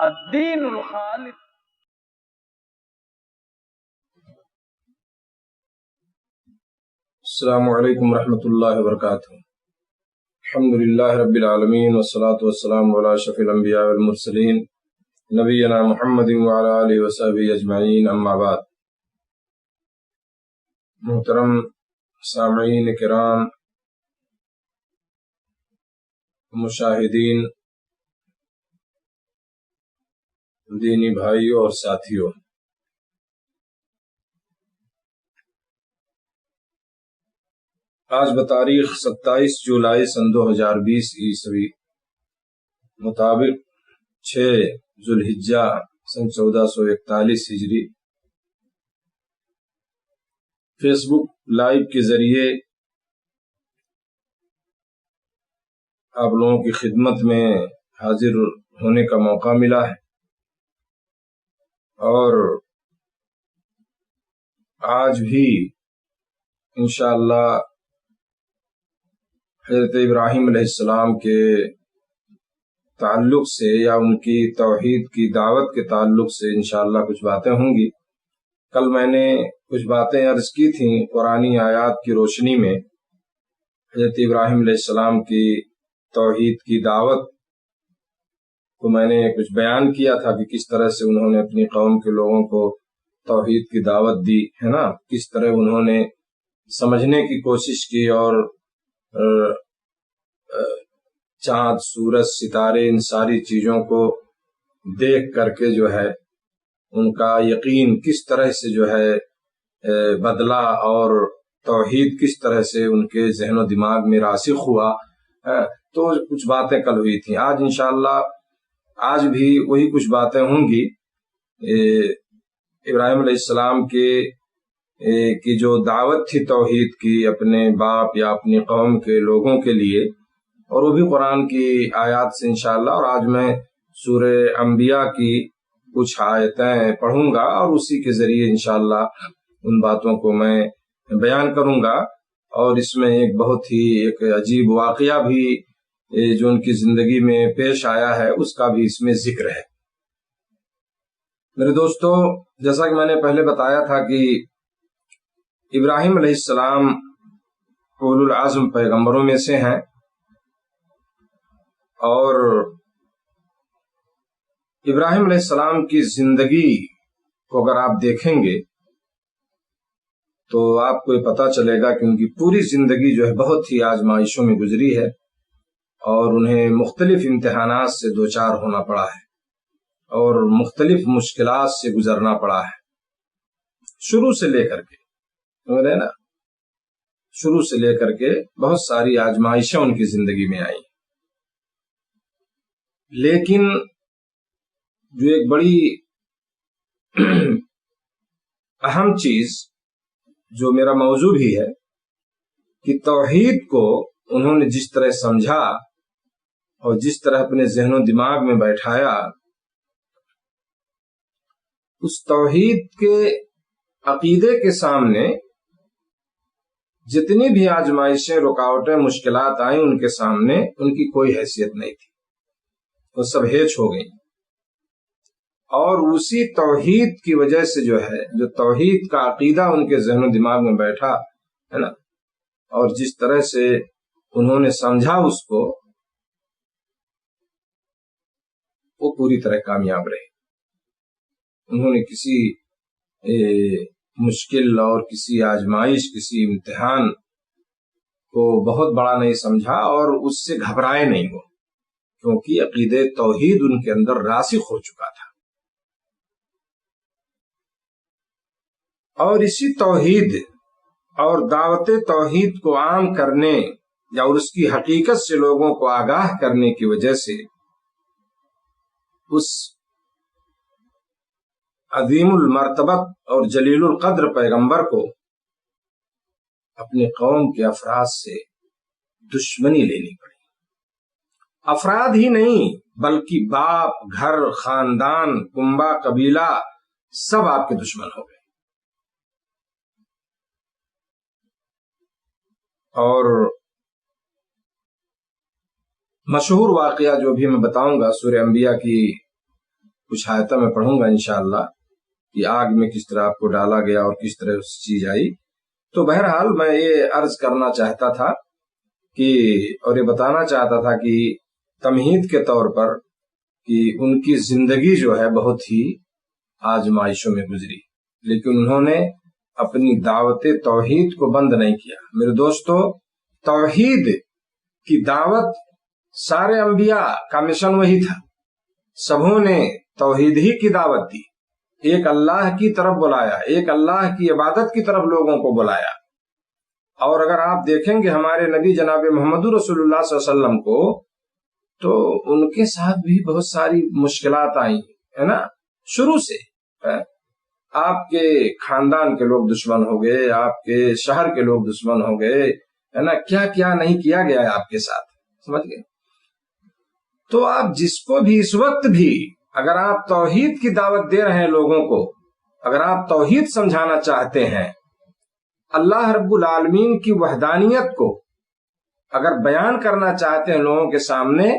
الدین الخالص. السلام علیکم ورحمۃ اللہ وبرکاتہ. الحمد للہ رب العالمین والصلاة والسلام علی اشرف الانبیاء والمرسلین نبینا محمد وعلی آلہ وصحبہ اجمعین، اما بعد. محترم سامعین کرام، مشاہدین، دینی بھائیوں اور ساتھیوں، آج بتاریخ 27 جولائی سن 2020 عیسوی مطابق 6 ذوالحجہ سن 1441 ہجری، فیس بک لائیو کے ذریعے آپ لوگوں کی خدمت میں حاضر ہونے کا موقع ملا ہے، اور آج بھی انشاءاللہ حضرت ابراہیم علیہ السلام کے تعلق سے یا ان کی توحید کی دعوت کے تعلق سے انشاءاللہ کچھ باتیں ہوں گی. کل میں نے کچھ باتیں عرض کی تھیں قرآنی آیات کی روشنی میں. حضرت ابراہیم علیہ السلام کی توحید کی دعوت کو میں نے کچھ بیان کیا تھا کہ کس طرح سے انہوں نے اپنی قوم کے لوگوں کو توحید کی دعوت دی ہے نا، کس طرح انہوں نے سمجھنے کی کوشش کی اور چاند، سورج، ستارے، ان ساری چیزوں کو دیکھ کر کے جو ہے ان کا یقین کس طرح سے جو ہے بدلا، اور توحید کس طرح سے ان کے ذہن و دماغ میں راسخ ہوا. تو کچھ باتیں کل ہوئی تھیں. آج انشاءاللہ آج بھی وہی کچھ باتیں ہوں گی. ابراہیم علیہ السلام کی جو دعوت تھی توحید کی اپنے باپ یا اپنی قوم کے لوگوں کے لیے، اور وہ بھی قرآن کی آیات سے انشاءاللہ. اور آج میں سورہ انبیاء کی کچھ آیتیں پڑھوں گا اور اسی کے ذریعے انشاءاللہ ان باتوں کو میں بیان کروں گا. اور اس میں ایک بہت ہی ایک عجیب واقعہ بھی جو ان کی زندگی میں پیش آیا ہے اس کا بھی اس میں ذکر ہے. میرے دوستو، جیسا کہ میں نے پہلے بتایا تھا کہ ابراہیم علیہ السلام اولو العزم پیغمبروں میں سے ہیں، اور ابراہیم علیہ السلام کی زندگی کو اگر آپ دیکھیں گے تو آپ کو یہ پتا چلے گا کہ ان کی پوری زندگی جو ہے بہت ہی آزمائشوں میں گزری ہے، اور انہیں مختلف امتحانات سے دوچار ہونا پڑا ہے اور مختلف مشکلات سے گزرنا پڑا ہے. شروع سے لے کر کے نا شروع سے لے کر کے بہت ساری آزمائشیں ان کی زندگی میں آئی. لیکن جو ایک بڑی اہم چیز جو میرا موضوع بھی ہے کہ توحید کو انہوں نے جس طرح سمجھا اور جس طرح اپنے ذہن و دماغ میں بیٹھایا، اس توحید کے عقیدے کے سامنے جتنی بھی آزمائشیں، رکاوٹیں، مشکلات آئیں ان کے سامنے ان کی کوئی حیثیت نہیں تھی، وہ سب ہیچ ہو گئی. اور اسی توحید کی وجہ سے جو ہے، جو توحید کا عقیدہ ان کے ذہن و دماغ میں بیٹھا ہے نا، اور جس طرح سے انہوں نے سمجھا اس کو، وہ پوری طرح کامیاب رہے. انہوں نے کسی مشکل اور کسی آزمائش، کسی امتحان کو بہت بڑا نہیں سمجھا اور اس سے گھبرائے نہیں ہو، کیونکہ عقیدہ توحید ان کے اندر راسخ ہو چکا تھا. اور اسی توحید اور دعوت توحید کو عام کرنے یا اس کی حقیقت سے لوگوں کو آگاہ کرنے کی وجہ سے اس عظیم المرتبت اور جلیل القدر پیغمبر کو اپنے قوم کے افراد سے دشمنی لینی پڑی. افراد ہی نہیں بلکہ باپ، گھر، خاندان، کنبہ، قبیلہ سب آپ کے دشمن ہو گئے. اور مشہور واقعہ جو بھی میں بتاؤں گا سورہ انبیاء کی کچھ آیتیں میں پڑھوں گا انشاءاللہ کہ آگ میں کس طرح آپ کو ڈالا گیا اور کس طرح اس چیز آئی. تو بہرحال میں یہ عرض کرنا چاہتا تھا کہ اور یہ بتانا چاہتا تھا کہ تمہید کے طور پر کہ ان کی زندگی جو ہے بہت ہی آزمائشوں میں گزری، لیکن انہوں نے اپنی دعوت توحید کو بند نہیں کیا. میرے دوستو، توحید کی دعوت سارے انبیاء کا مشن وہی تھا. سبوں نے توحید ہی کی دعوت دی، ایک اللہ کی طرف بلایا، ایک اللہ کی عبادت کی طرف لوگوں کو بلایا. اور اگر آپ دیکھیں گے ہمارے نبی جناب محمد رسول اللہ صلی اللہ علیہ وسلم کو، تو ان کے ساتھ بھی بہت ساری مشکلات آئی ہے نا. شروع سے آپ کے خاندان کے لوگ دشمن ہو گئے، آپ کے شہر کے لوگ دشمن ہو گئے ہے نا، کیا کیا نہیں کیا گیا ہے آپ کے ساتھ، سمجھ گئے. تو آپ جس کو بھی اس وقت بھی اگر آپ توحید کی دعوت دے رہے ہیں لوگوں کو، اگر آپ توحید سمجھانا چاہتے ہیں، اللہ رب العالمین کی وحدانیت کو اگر بیان کرنا چاہتے ہیں لوگوں کے سامنے،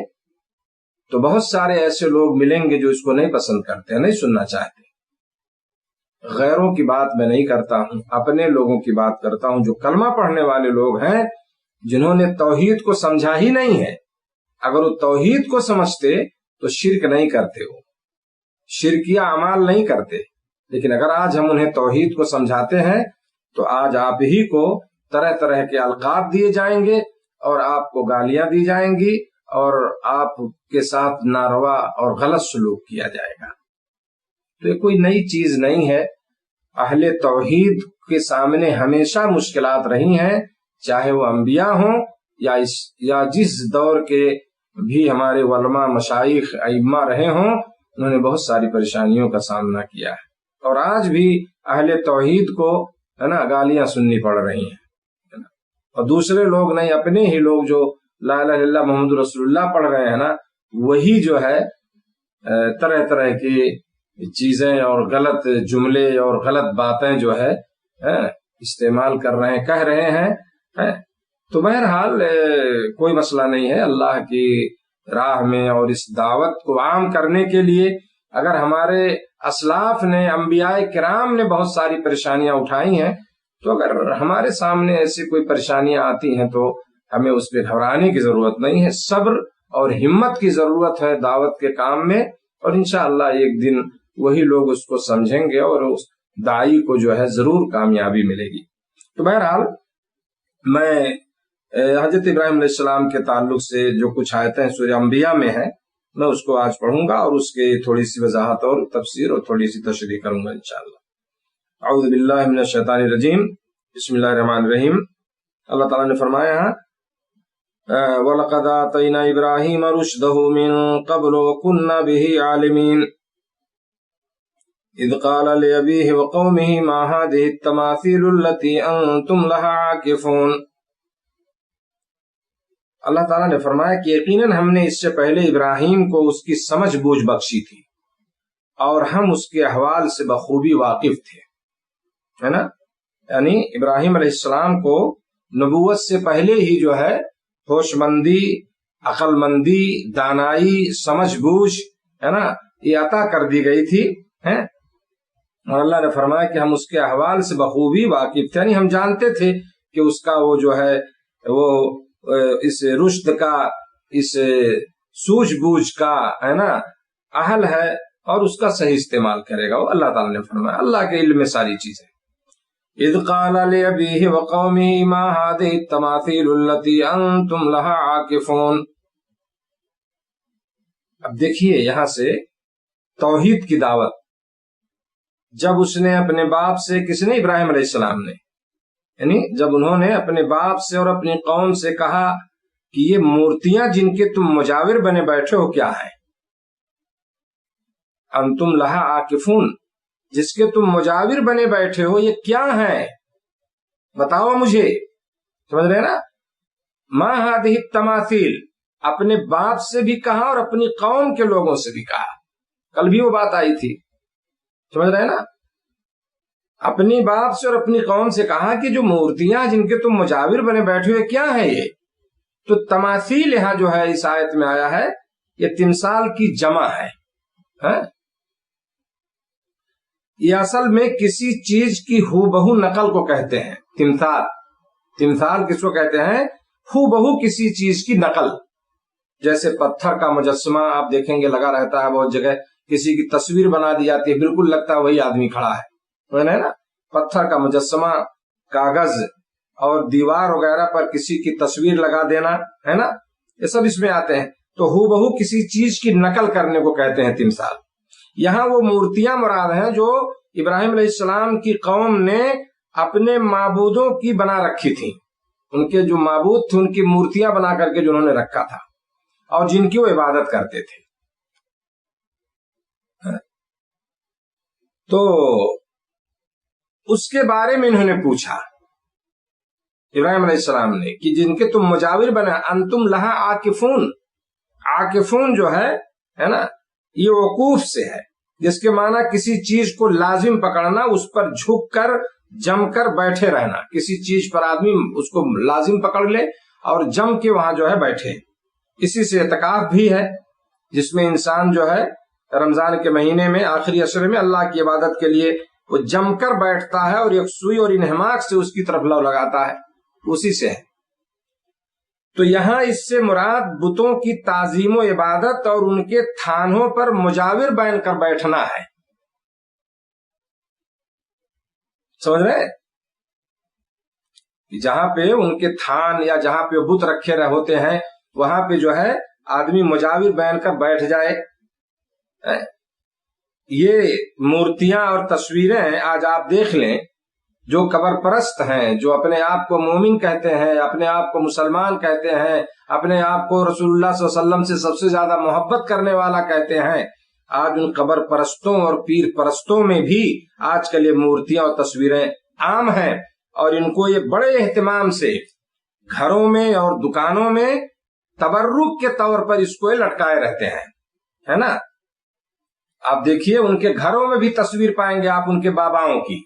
تو بہت سارے ایسے لوگ ملیں گے جو اس کو نہیں پسند کرتے، نہیں سننا چاہتے. غیروں کی بات میں نہیں کرتا ہوں، اپنے لوگوں کی بات کرتا ہوں جو کلمہ پڑھنے والے لوگ ہیں، جنہوں نے توحید کو سمجھا ہی نہیں ہے. اگر وہ توحید کو سمجھتے تو شرک نہیں کرتے، ہو شرکیہ اعمال نہیں کرتے. لیکن اگر آج ہم انہیں توحید کو سمجھاتے ہیں تو آج آپ ہی کو طرح طرح کے القاب دیے جائیں گے اور آپ کو گالیاں دی جائیں گی اور آپ کے ساتھ ناروا اور غلط سلوک کیا جائے گا. تو یہ کوئی نئی چیز نہیں ہے. اہل توحید کے سامنے ہمیشہ مشکلات رہی ہیں، چاہے وہ انبیاء ہوں یا جس دور کے بھی ہمارے علماء مشائخ ائمہ رہے ہوں، انہوں نے بہت ساری پریشانیوں کا سامنا کیا ہے. اور آج بھی اہل توحید کو ہے نا گالیاں سننی پڑ رہی ہیں، اور دوسرے لوگ نہیں، اپنے ہی لوگ جو لا الہ الا اللہ محمد رسول اللہ پڑھ رہے ہیں نا، وہی جو ہے طرح طرح کی چیزیں اور غلط جملے اور غلط باتیں جو ہے استعمال کر رہے ہیں، کہہ رہے ہیں. تو بہرحال کوئی مسئلہ نہیں ہے. اللہ کی راہ میں اور اس دعوت کو عام کرنے کے لیے اگر ہمارے اسلاف نے، انبیاء کرام نے بہت ساری پریشانیاں اٹھائی ہیں، تو اگر ہمارے سامنے ایسی کوئی پریشانیاں آتی ہیں تو ہمیں اس پہ گھبرانے کی ضرورت نہیں ہے. صبر اور ہمت کی ضرورت ہے دعوت کے کام میں، اور انشاءاللہ ایک دن وہی لوگ اس کو سمجھیں گے اور اس داعی کو جو ہے ضرور کامیابی ملے گی. تو بہرحال میں حضرت ابراہیم علیہ السلام کے تعلق سے جو کچھ آیتیں سورہ انبیاء میں ہیں، میں اس کو آج پڑھوں گا اور اس کے تھوڑی سی وضاحت اور تفسیر اور تھوڑی سی تشریح کروں گا انشاءاللہ. اعوذ باللہ من الشیطان الرجیم، بسم اللہ الرحمن الرحیم. اللہ تعالیٰ نے فرمایا وَلَقَدْ آتَيْنَا إِبْرَاهِيمَ رُشْدَهُ مِن قَبْلُ وَكُنَّا بِهِ عَالِمِينَ إِذْ قَالَ لِأَبِيهِ وَقَوْمِهِ مَا هَٰذِهِ التَّمَاثِيلُ الَّتِي أَنتُمْ لَهَا عَاكِفُونَ. اللہ تعالیٰ نے فرمایا کہ یقیناً ہم نے اس سے پہلے ابراہیم کو اس کی سمجھ بوجھ بخشی تھی اور ہم اس کے احوال سے بخوبی واقف تھے، ہے نا. یعنی ابراہیم علیہ السلام کو نبوت سے پہلے ہی جو ہے ہوش مندی، عقل مندی، دانائی، سمجھ بوجھ ہے نا، یہ عطا کر دی گئی تھی. اور اللہ نے فرمایا کہ ہم اس کے احوال سے بخوبی واقف تھے، یعنی ہم جانتے تھے کہ اس کا وہ جو ہے وہ اس رشد کا، اس سوجھ بوجھ کا ہے نا اہل ہے اور اس کا صحیح استعمال کرے گا. وہ اللہ تعالیٰ نے فرمایا، اللہ کے علم میں ساری چیزیں. اذ قال لأبيه وقومه ما هذه التماثيل التي انتم لها عاكفون. اب دیکھیے یہاں سے توحید کی دعوت جب اس نے اپنے باپ سے، کس نے؟ ابراہیم علیہ السلام نے، یعنی جب انہوں نے اپنے باپ سے اور اپنی قوم سے کہا کہ یہ مورتیاں جن کے تم مجاور بنے بیٹھے ہو کیا ہے، انتم لہا عاکفون، جس کے تم مجاور بنے بیٹھے ہو یہ کیا ہے، بتاؤ مجھے. سمجھ رہے نا؟ ما هذه التماثيل، اپنے باپ سے بھی کہا اور اپنی قوم کے لوگوں سے بھی کہا. کل بھی وہ بات آئی تھی، سمجھ رہے نا. اپنی باپ سے اور اپنی قوم سے کہا کہ جو مورتیاں جن کے تم مجاور بنے بیٹھے ہوئے کیا ہے یہ. تو تماثیل یہاں جو ہے اس آیت میں آیا ہے، یہ تمثال کی جمع ہے. یہ اصل میں کسی چیز کی ہو نقل کو کہتے ہیں تمثال. تمثال کس کو کہتے ہیں؟ ہو کسی چیز کی نقل. جیسے پتھر کا مجسمہ آپ دیکھیں گے لگا رہتا ہے بہت جگہ، کسی کی تصویر بنا دی جاتی ہے، بالکل لگتا ہے وہی آدمی کھڑا ہے نا. پتھر کا مجسمہ، کاغذ اور دیوار وغیرہ پر کسی کی تصویر لگا دینا ہے نا، یہ سب اس میں آتے ہیں. تو ہو کسی چیز کی نقل کرنے کو کہتے ہیں تمثال. یہاں وہ مورتیاں مراد ہیں جو ابراہیم علیہ السلام کی قوم نے اپنے معبودوں کی بنا رکھی تھی. ان کے جو معبود تھے ان کی مورتیاں بنا کر کے جو انہوں نے رکھا تھا اور جن کی وہ عبادت کرتے تھے. تو اس کے بارے میں انہوں نے پوچھا ابراہیم علیہ السلام نے کہ جن کے تم مجاور بنے، انتم لہا عاکفون. عاکفون جو ہے نا، یہ وقوف سے ہے، جس کے معنی کسی چیز کو لازم پکڑنا، اس پر جھک کر جم کر بیٹھے رہنا. کسی چیز پر آدمی اس کو لازم پکڑ لے اور جم کے وہاں جو ہے بیٹھے. اسی سے اعتکاف بھی ہے، جس میں انسان جو ہے رمضان کے مہینے میں آخری عشرے میں اللہ کی عبادت کے لیے وہ جم کر بیٹھتا ہے اور یکسوئی اور انہماک سے اس کی طرف لو لگاتا ہے، اسی سے ہے. تو یہاں اس سے مراد بتوں کی تعظیم و عبادت اور ان کے تھانوں پر مجاور بن کر بیٹھنا ہے. سمجھ رہے؟ جہاں پہ ان کے تھان یا جہاں پہ بت رکھے رہے ہوتے ہیں وہاں پہ جو ہے آدمی مجاور بن کر بیٹھ جائے. یہ مورتیاں اور تصویریں آج آپ دیکھ لیں، جو قبر پرست ہیں، جو اپنے آپ کو مومن کہتے ہیں، اپنے آپ کو مسلمان کہتے ہیں، اپنے آپ کو رسول اللہ صلی اللہ علیہ وسلم سے سب سے زیادہ محبت کرنے والا کہتے ہیں، آج ان قبر پرستوں اور پیر پرستوں میں بھی آج کل یہ مورتیاں اور تصویریں عام ہیں، اور ان کو یہ بڑے اہتمام سے گھروں میں اور دکانوں میں تبرک کے طور پر اس کو لٹکائے رہتے ہیں، ہے نا. آپ دیکھیے ان کے گھروں میں بھی تصویر پائیں گے آپ ان کے باباؤں کی،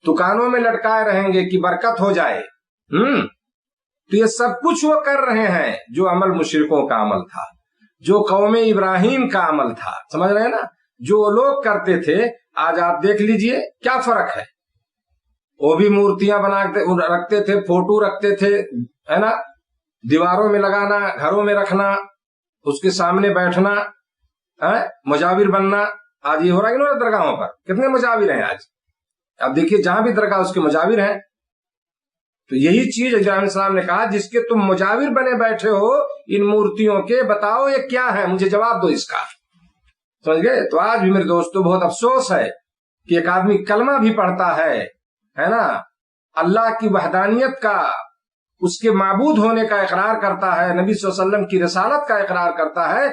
دکانوں میں لٹکائے رہیں گے کہ برکت ہو جائے. تو یہ سب کچھ وہ کر رہے ہیں جو عمل مشرکوں کا عمل تھا، جو قوم ابراہیم کا عمل تھا. سمجھ رہے ہیں نا؟ جو لوگ کرتے تھے آج آپ دیکھ لیجئے کیا فرق ہے. وہ بھی مورتیاں بنا رکھتے تھے، فوٹو رکھتے تھے، ہے نا، دیواروں میں لگانا، گھروں میں رکھنا، اس کے سامنے بیٹھنا، مجاور بننا. آج یہ ہو رہا ہے کہ درگاہوں پر کتنے مجاور ہیں آج. اب دیکھیے جہاں بھی درگاہ اس کے مجاور ہیں. تو یہی چیز ابراہیم علیہ السلام نے کہا جس کے تم مجاور بنے بیٹھے ہو ان مورتیوں کے، بتاؤ یہ کیا ہے، مجھے جواب دو اس کا. سمجھ گئے؟ تو آج بھی میرے دوستو بہت افسوس ہے کہ ایک آدمی کلمہ بھی پڑھتا ہے نا، اللہ کی وحدانیت کا، اس کے معبود ہونے کا اقرار کرتا ہے، نبی صلی اللہ علیہ وسلم کی رسالت کا اقرار کرتا ہے،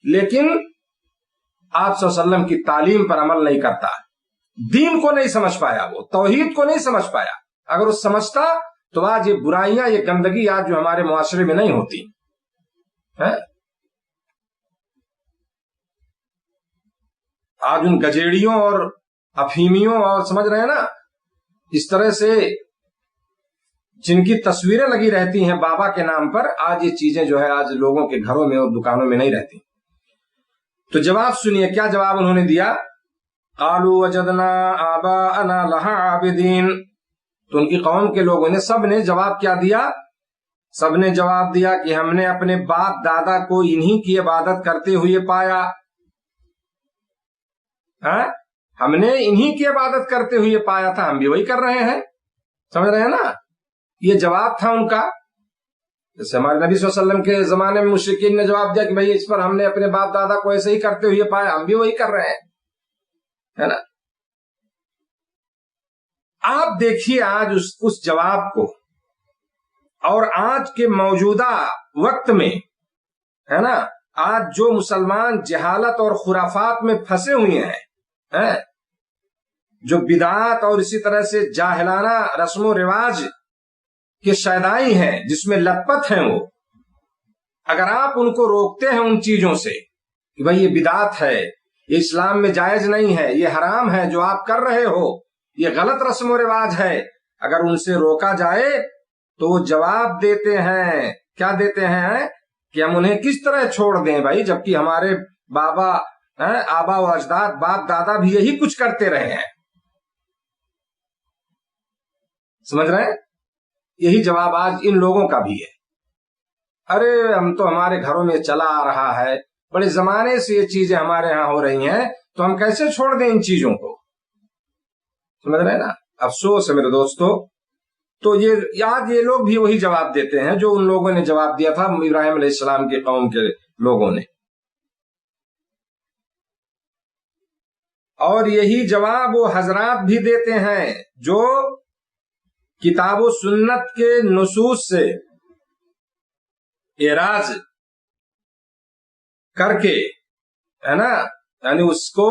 لیکن آپ صلی اللہ علیہ وسلم کی تعلیم پر عمل نہیں کرتا. دین کو نہیں سمجھ پایا، وہ توحید کو نہیں سمجھ پایا. اگر وہ سمجھتا تو آج یہ برائیاں، یہ گندگی آج جو ہمارے معاشرے میں نہیں ہوتی ہے. آج ان گجیڑیوں اور افہیمیوں اور سمجھ رہے ہیں نا اس طرح سے جن کی تصویریں لگی رہتی ہیں بابا کے نام پر، آج یہ چیزیں جو ہے آج لوگوں کے گھروں میں اور دکانوں میں نہیں رہتی. تو جواب سنیے کیا جواب انہوں نے دیا. قالوا وجدنا آباءنا لها عابدین. تو ان کی قوم کے لوگوں نے سب نے جواب کیا دیا؟ سب نے جواب دیا کہ ہم نے اپنے باپ دادا کو انہی کی عبادت کرتے ہوئے پایا. ہم نے انہی کی عبادت کرتے ہوئے پایا تھا، ہم بھی وہی کر رہے ہیں. سمجھ رہے ہیں نا؟ یہ جواب تھا ان کا. جیسے ہمارے نبی صلی اللہ علیہ وسلم کے زمانے میں مشرکین نے جواب دیا کہ بھئی اس پر ہم نے اپنے باپ دادا کو ایسے ہی کرتے ہوئے پایا، ہم بھی وہی کر رہے ہیں، ہے نا. آپ دیکھیے آج اس جواب کو، اور آج کے موجودہ وقت میں، ہے نا، آج جو مسلمان جہالت اور خرافات میں پھنسے ہوئے ہیں، جو بدعات اور اسی طرح سے جاہلانہ رسم و رواج کے شیدائی ہیں، جس میں لت پت ہیں، وہ اگر آپ ان کو روکتے ہیں ان چیزوں سے کہ بھئی یہ بدعت ہے، یہ اسلام میں جائز نہیں ہے، یہ حرام ہے جو آپ کر رہے ہو، یہ غلط رسم و رواج ہے، اگر ان سے روکا جائے تو وہ جواب دیتے ہیں. کیا دیتے ہیں؟ کہ ہم انہیں کس طرح چھوڑ دیں بھائی، جبکہ ہمارے بابا آبا و اجداد باپ دادا بھی یہی کچھ کرتے رہے ہیں. سمجھ رہے ہیں؟ یہی جواب آج ان لوگوں کا بھی ہے. ارے ہم تو ہمارے گھروں میں چلا آ رہا ہے، بڑے زمانے سے یہ چیزیں ہمارے ہاں ہو رہی ہیں، تو ہم کیسے چھوڑ دیں ان چیزوں کو؟ سمجھ رہے ہیں نا؟ افسوس ہے میرے دوستو. تو آج یہ لوگ بھی وہی جواب دیتے ہیں جو ان لوگوں نے جواب دیا تھا ابراہیم علیہ السلام کی قوم کے لوگوں نے. اور یہی جواب وہ حضرات بھی دیتے ہیں جو کتاب و سنت کے نصوص سے اعراض کر کے، ہے نا، یعنی اس کو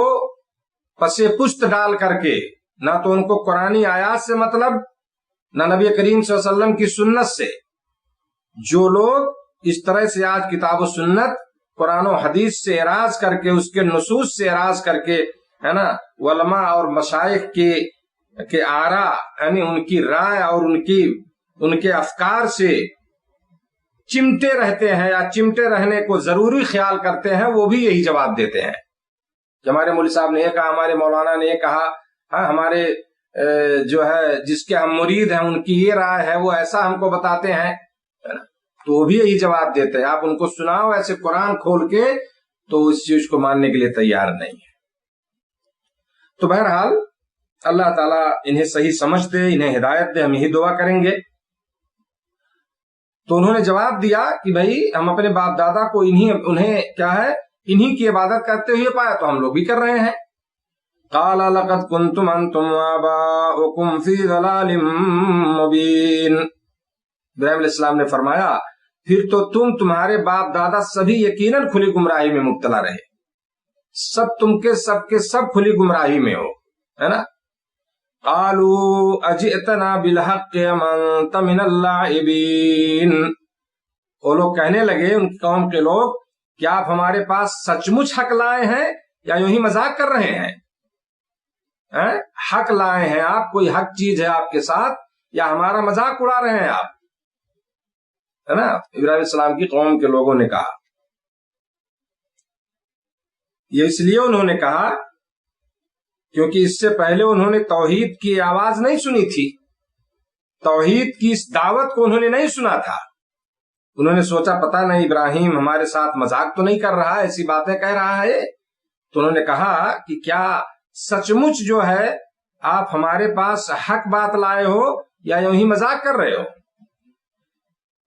پس پشت ڈال کر کے، نہ تو ان کو قرآنی آیات سے مطلب، نہ نبی کریم صلی اللہ علیہ وسلم کی سنت سے. جو لوگ اس طرح سے آج کتاب و سنت، قرآن و حدیث سے اعراض کر کے، اس کے نصوص سے اعراض کر کے، ہے نا، علماء اور مشائخ کے آراء، یعنی ان کی رائے اور ان کے افکار سے چمٹے رہتے ہیں یا چمٹے رہنے کو ضروری خیال کرتے ہیں، وہ بھی یہی جواب دیتے ہیں کہ ہمارے مولوی صاحب نے یہ کہا، ہمارے مولانا نے یہ کہا، ہمارے جو ہے جس کے ہم مرید ہیں ان کی یہ رائے ہے، وہ ایسا ہم کو بتاتے ہیں. تو وہ بھی یہی جواب دیتے ہیں. آپ ان کو سناؤ ایسے قرآن کھول کے، تو اس چیز کو ماننے کے لیے تیار نہیں ہے. تو بہرحال اللہ تعالیٰ انہیں صحیح سمجھ دے، انہیں ہدایت دے، ہم یہی دعا کریں گے. تو انہوں نے جواب دیا کہ بھائی ہم اپنے باپ دادا کو انہیں کیا ہے، انہی کی عبادت کرتے ہوئے پایا، تو ہم لوگ بھی کر رہے ہیں. قال لقد كنتم انتم وآباؤكم في ضلال مبين. ابراہیم علیہ السلام نے فرمایا پھر تو تمہارے باپ دادا سبھی یقیناً کھلی گمراہی میں مبتلا رہے، سب کے سب کھلی گمراہی میں ہو، ہے نا. قالوا اجئتنا بالحق ام انت من اللاعبین. وہ لوگ کہنے لگے، ان قوم کے لوگ، کیا آپ ہمارے پاس سچ مچ حق لائے ہیں یا یوں ہی مذاق کر رہے ہیں؟ حق لائے ہیں آپ، کوئی حق چیز ہے آپ کے ساتھ، یا ہمارا مذاق اڑا رہے ہیں آپ؟ ہے نا. ابراہیم علیہ السلام کی قوم کے لوگوں نے کہا. یہ اس لیے انہوں نے کہا کیونکہ اس سے پہلے انہوں نے توحید کی آواز نہیں سنی تھی، توحید کی اس دعوت کو انہوں نے نہیں سنا تھا. انہوں نے سوچا پتہ نہیں ابراہیم ہمارے ساتھ مذاق تو نہیں کر رہا ہے، ایسی باتیں کہہ رہا ہے. تو انہوں نے کہا کہ کیا سچ مچ جو ہے آپ ہمارے پاس حق بات لائے ہو یا یوں ہی مذاق کر رہے ہو؟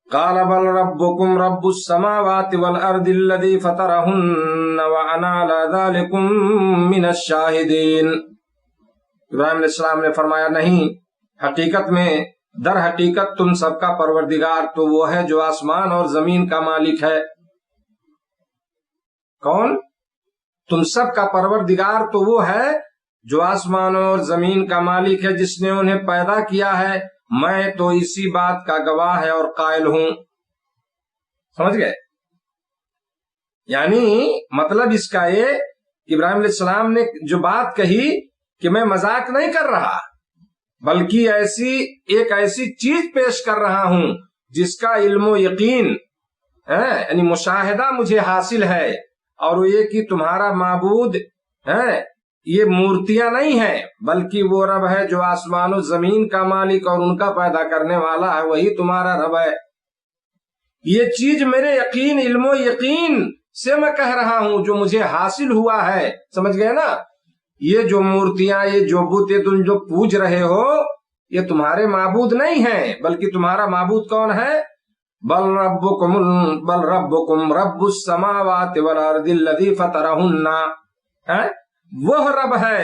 قال بل ربكم رب السماوات والارض الذي فطرهن وانا على ذلكم من الشاهدين. ابراہیم علیہ السلام نے فرمایا نہیں، حقیقت میں در حقیقت تم سب کا پروردگار تو وہ ہے جو آسمان اور زمین کا مالک ہے. کون؟ تم سب کا پروردگار تو وہ ہے جو آسمان اور زمین کا مالک ہے، جس نے انہیں پیدا کیا ہے. میں تو اسی بات کا گواہ ہے اور قائل ہوں. سمجھ گئے؟ یعنی مطلب اس کا یہ کہ ابراہیم علیہ السلام نے جو بات کہی کہ میں مذاق نہیں کر رہا، بلکہ ایک ایسی چیز پیش کر رہا ہوں جس کا علم و یقین ہے، یعنی مشاہدہ مجھے حاصل ہے، اور وہ یہ کہ تمہارا معبود ہے یہ مورتیاں نہیں ہیں، بلکہ وہ رب ہے جو آسمان و زمین کا مالک اور ان کا پیدا کرنے والا ہے، وہی تمہارا رب ہے. یہ چیز میرے یقین، علم و یقین سے میں کہہ رہا ہوں جو مجھے حاصل ہوا ہے. سمجھ گئے نا؟ یہ جو مورتیاں، یہ جو بت تم جو پوج رہے ہو، یہ تمہارے معبود نہیں ہیں، بلکہ تمہارا معبود کون ہے؟ بل ربکم رب السماوات والارض الذی فطرہن. وہ رب ہے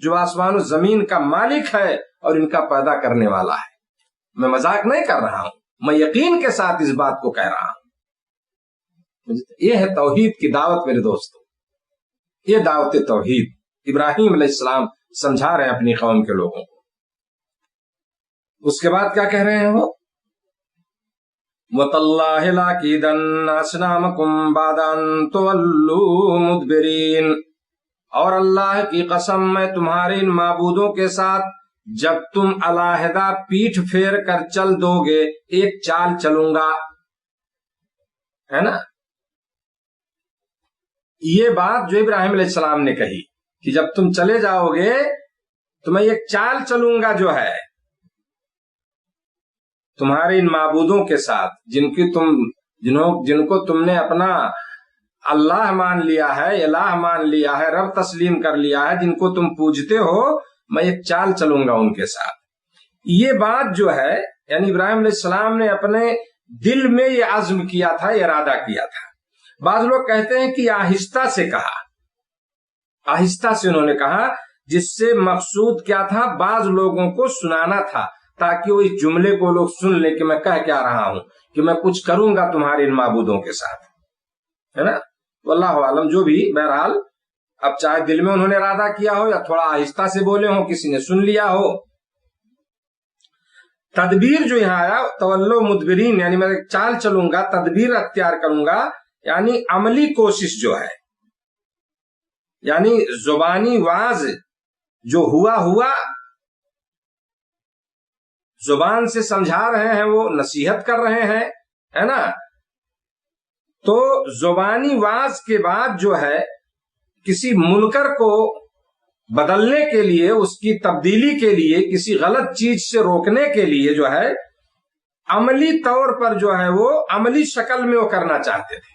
جو آسمان و زمین کا مالک ہے اور ان کا پیدا کرنے والا ہے. میں مذاق نہیں کر رہا ہوں، میں یقین کے ساتھ اس بات کو کہہ رہا ہوں. یہ ہے توحید کی دعوت میرے دوستو، یہ دعوت توحید ابراہیم علیہ السلام سمجھا رہے ہیں اپنی قوم کے لوگوں کو. اس کے بعد کیا کہہ رہے ہیں وہ؟ وَتَاللَّهِ لَأَكِيدَنَّ أَصْنَامَكُمْ بَعْدَ أَن تُوَلُّوا مُدْبِرِينَ. اور اللہ کی قسم میں تمہارے ان معبودوں کے ساتھ جب تم علیحدہ پیٹھ پھیر کر چل دو گے، ایک چال چلوں گا، ہے نا. یہ بات جو ابراہیم علیہ السلام نے کہی کہ جب تم چلے جاؤ گے تو میں ایک چال چلوں گا جو ہے تمہارے ان معبودوں کے ساتھ جن کو تم نے اپنا اللہ مان لیا ہے، الہ مان لیا ہے، رب تسلیم کر لیا ہے، جن کو تم پوجتے ہو، میں ایک چال چلوں گا ان کے ساتھ۔ یہ بات جو ہے یعنی ابراہیم علیہ السلام نے اپنے دل میں یہ عزم کیا تھا، ارادہ کیا تھا۔ بعض لوگ کہتے ہیں کہ آہستہ سے کہا، آہستہ سے انہوں نے کہا، جس سے مقصود کیا تھا، بعض لوگوں کو سنانا تھا تاکہ وہ اس جملے کو لوگ سن لیں کہ میں کہہ کیا رہا ہوں، کہ میں کچھ کروں گا تمہارے ان معبودوں کے ساتھ، ہے نا۔ واللہ عالم، جو بھی، بہرحال اب چاہے دل میں انہوں نے ارادہ کیا ہو یا تھوڑا آہستہ سے بولے ہوں، کسی نے سن لیا ہو۔ تدبیر جو یہاں آیا، تولو مدبرین، یعنی میں ایک چال چلوں گا، تدبیر اختیار کروں گا، یعنی عملی کوشش جو ہے، یعنی زبانی واز جو ہوا زبان سے سمجھا رہے ہیں، وہ نصیحت کر رہے ہیں، ہے نا۔ تو زبانی واز کے بعد جو ہے کسی منکر کو بدلنے کے لیے، اس کی تبدیلی کے لیے، کسی غلط چیز سے روکنے کے لیے جو ہے عملی طور پر جو ہے وہ عملی شکل میں وہ کرنا چاہتے تھے۔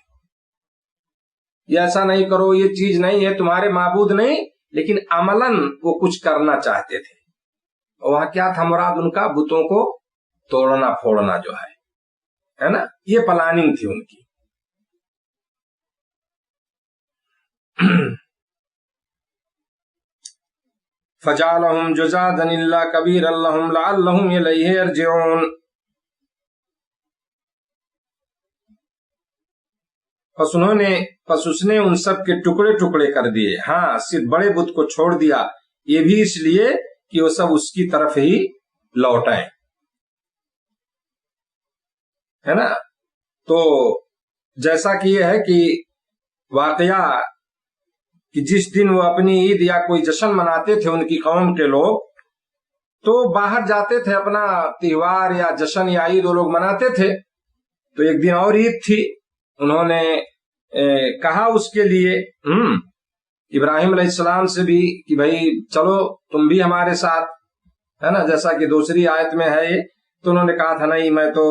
یہ ایسا نہیں کرو، یہ چیز نہیں ہے، تمہارے معبود نہیں، لیکن عملاً وہ کچھ کرنا چاہتے تھے۔ وہاں کیا تھا مراد ان کا؟ بتوں کو توڑنا پھوڑنا جو ہے نا، یہ پلاننگ تھی ان کی۔ فَجَعَلَهُمْ جُذَاذًا إِلَّا كَبِيرًا لَهُمْ لَعَلَّهُمْ إِلَيْهِ يَرْجِعُونَ۔ پس اس نے ان سب کے ٹکڑے ٹکڑے کر دیے، ہاں صرف بڑے بت کو چھوڑ دیا، یہ بھی اس لیے کہ وہ سب اس کی طرف ہی لوٹ آئیں، ہے نا۔ تو جیسا کہ یہ ہے کہ واقعہ کہ جس دن وہ اپنی عید یا کوئی جشن مناتے تھے ان کی قوم کے لوگ، تو باہر جاتے تھے، اپنا تہوار یا جشن یا عید وہ لوگ مناتے تھے۔ تو ایک دن اور عید تھی، انہوں نے کہا اس کے لیے ابراہیم علیہ السلام سے بھی کہ بھائی چلو تم بھی ہمارے ساتھ، ہے نا، جیسا کہ دوسری آیت میں ہے یہ۔ تو انہوں نے کہا تھا نہیں، میں تو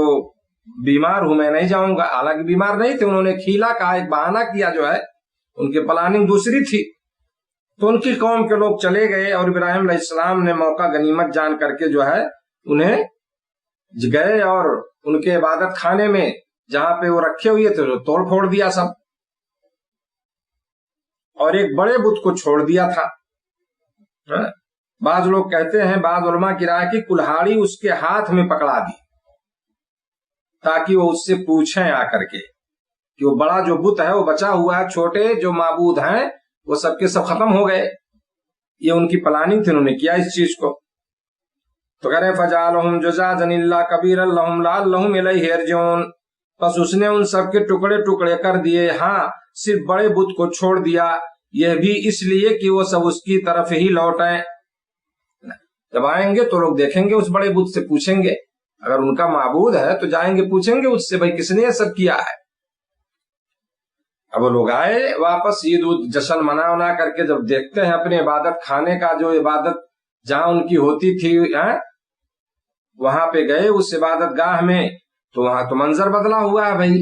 بیمار ہوں، میں نہیں جاؤں گا۔ حالانکہ بیمار نہیں تھے، انہوں نے کھیلا کہا، ایک بہانہ کیا جو ہے، ان کی پلاننگ دوسری تھی۔ تو ان کی قوم کے لوگ چلے گئے اور ابراہیم علیہ السلام نے موقع غنیمت جان کر کے جو ہے انہیں گئے اور ان کے عبادت خانے میں جہاں پہ وہ رکھے ہوئے تھے تو توڑ پھوڑ دیا سب، اور ایک بڑے بت کو چھوڑ دیا تھا۔ بعض لوگ کہتے ہیں، بعض علماء کی رائے کی کلہاڑی اس کے ہاتھ میں پکڑا دی تاکہ وہ اس سے پوچھیں آ کر کے کہ وہ بڑا جو بت ہے وہ بچا ہوا ہے، چھوٹے جو معبود ہیں وہ سب کے سب ختم ہو گئے۔ یہ ان کی پلاننگ تھی، انہوں نے کیا اس چیز کو۔ تو کہہ رہے فَجَعَلَهُمْ جُذَاذًا إِلَّا كَبِيرًا لَهُمْ لَعَلَّهُمْ إِلَيْهِ يَرْجِعُونَ۔ پس اس نے ان سب کے ٹکڑے ٹکڑے کر دیے، ہاں صرف بڑے بت کو چھوڑ دیا، یہ بھی اس لیے کہ وہ سب اس کی طرف ہی لوٹ آئیں۔ جب آئیں گے تو لوگ دیکھیں گے، اس بڑے بت سے پوچھیں گے، اگر ان کا معبود ہے تو جائیں گے پوچھیں گے اس سے، بھائی کس نے یہ سب کیا ہے۔ اب وہ لوگ آئے واپس عید جشن منا کر کے، جب دیکھتے ہیں اپنے عبادت خانے کا جو عبادت جہاں ان کی ہوتی تھی وہاں پہ گئے اس عبادت گاہ میں، تو وہاں تو منظر بدلا ہوا ہے بھائی،